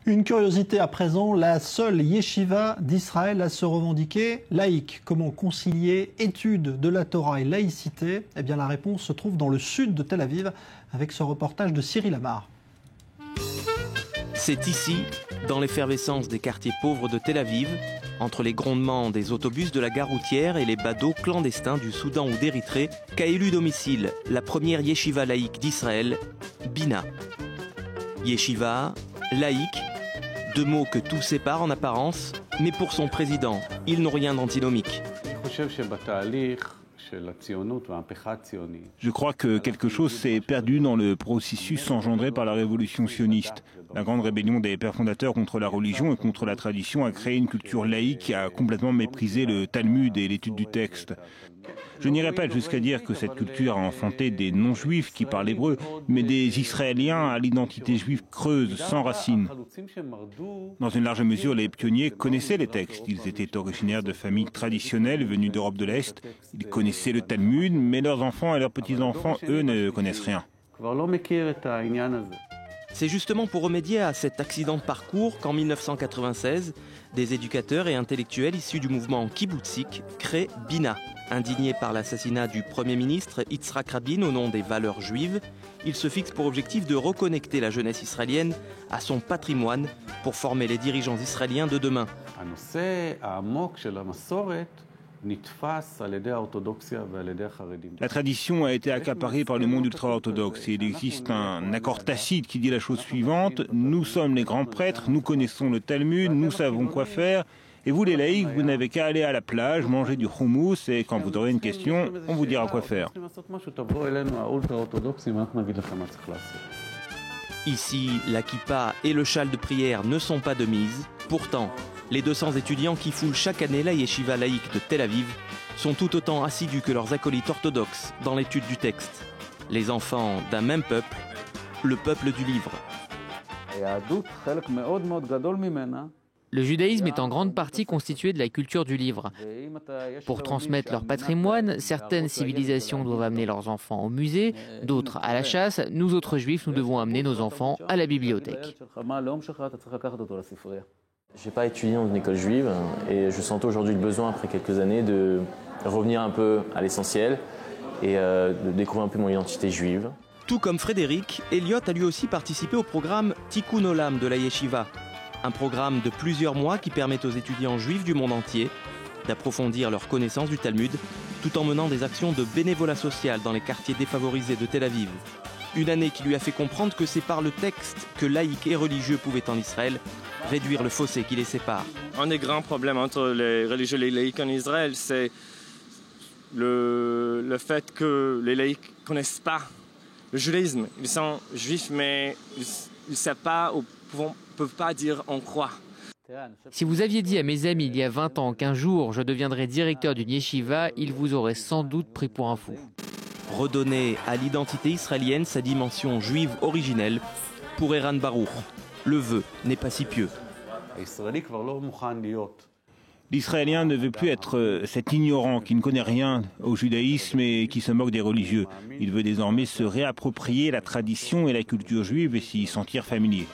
Une curiosité à présent, la seule yeshiva d'Israël à se revendiquer laïque. Comment concilier étude de la Torah et laïcité? Eh bien la réponse se trouve dans le sud de Tel Aviv avec ce reportage de Cyril Amar. C'est ici, dans l'effervescence des quartiers pauvres de Tel Aviv, entre les grondements des autobus de la gare routière et les badauds clandestins du Soudan ou d'Érythrée, qu'a élu domicile la première yeshiva laïque d'Israël, Bina. Yeshiva, laïque, deux mots que tout sépare en apparence, mais pour son président, ils n'ont rien d'antinomique. Je crois que quelque chose s'est perdu dans le processus engendré par la révolution sioniste. La grande rébellion des pères fondateurs contre la religion et contre la tradition a créé une culture laïque qui a complètement méprisé le Talmud et l'étude du texte. Je n'irai pas jusqu'à dire que cette culture a enfanté des non-juifs qui parlent hébreu, mais des Israéliens à l'identité juive creuse, sans racines. Dans une large mesure, les pionniers connaissaient les textes. Ils étaient originaires de familles traditionnelles venues d'Europe de l'Est. Ils connaissaient le Talmud, mais leurs enfants et leurs petits-enfants, eux, ne connaissent rien. C'est justement pour remédier à cet accident de parcours qu'en 1996, des éducateurs et intellectuels issus du mouvement kibboutzik créent Bina. Indigné par l'assassinat du Premier ministre Yitzhak Rabin au nom des valeurs juives, il se fixe pour objectif de reconnecter la jeunesse israélienne à son patrimoine pour former les dirigeants israéliens de demain. La tradition a été accaparée par le monde ultra-orthodoxe et il existe un accord tacite qui dit la chose suivante: nous sommes les grands prêtres, nous connaissons le Talmud, nous savons quoi faire, et vous les laïcs, vous n'avez qu'à aller à la plage, manger du houmous et quand vous aurez une question, on vous dira quoi faire. Ici, la kippa et le châle de prière ne sont pas de mise. Pourtant, les 200 étudiants qui foulent chaque année la yeshiva laïque de Tel Aviv sont tout autant assidus que leurs acolytes orthodoxes dans l'étude du texte. Les enfants d'un même peuple, le peuple du livre. Le judaïsme est en grande partie constitué de la culture du livre. Pour transmettre leur patrimoine, certaines civilisations doivent amener leurs enfants au musée, d'autres à la chasse. Nous autres juifs, nous devons amener nos enfants à la bibliothèque. Je n'ai pas étudié dans une école juive et je sentais aujourd'hui le besoin, après quelques années, de revenir un peu à l'essentiel et de découvrir un peu mon identité juive. Tout comme Frédéric, Elliot a lui aussi participé au programme Tikkun Olam de la Yeshiva, un programme de plusieurs mois qui permet aux étudiants juifs du monde entier d'approfondir leur connaissance du Talmud, tout en menant des actions de bénévolat social dans les quartiers défavorisés de Tel Aviv. Une année qui lui a fait comprendre que c'est par le texte que laïcs et religieux pouvaient en Israël réduire le fossé qui les sépare. Un des grands problèmes entre les religieux et les laïcs en Israël, c'est le fait que les laïcs ne connaissent pas le judaïsme. Ils sont juifs, mais ils ne savent pas ou ne peuvent pas dire en quoi. Si vous aviez dit à mes amis il y a 20 ans qu'un jour je deviendrais directeur d'une yeshiva, ils vous auraient sans doute pris pour un fou. Redonner à l'identité israélienne sa dimension juive originelle, pour Eran Baruch, le vœu n'est pas si pieux. L'Israélien ne veut plus être cet ignorant qui ne connaît rien au judaïsme et qui se moque des religieux. Il veut désormais se réapproprier la tradition et la culture juive et s'y sentir familier.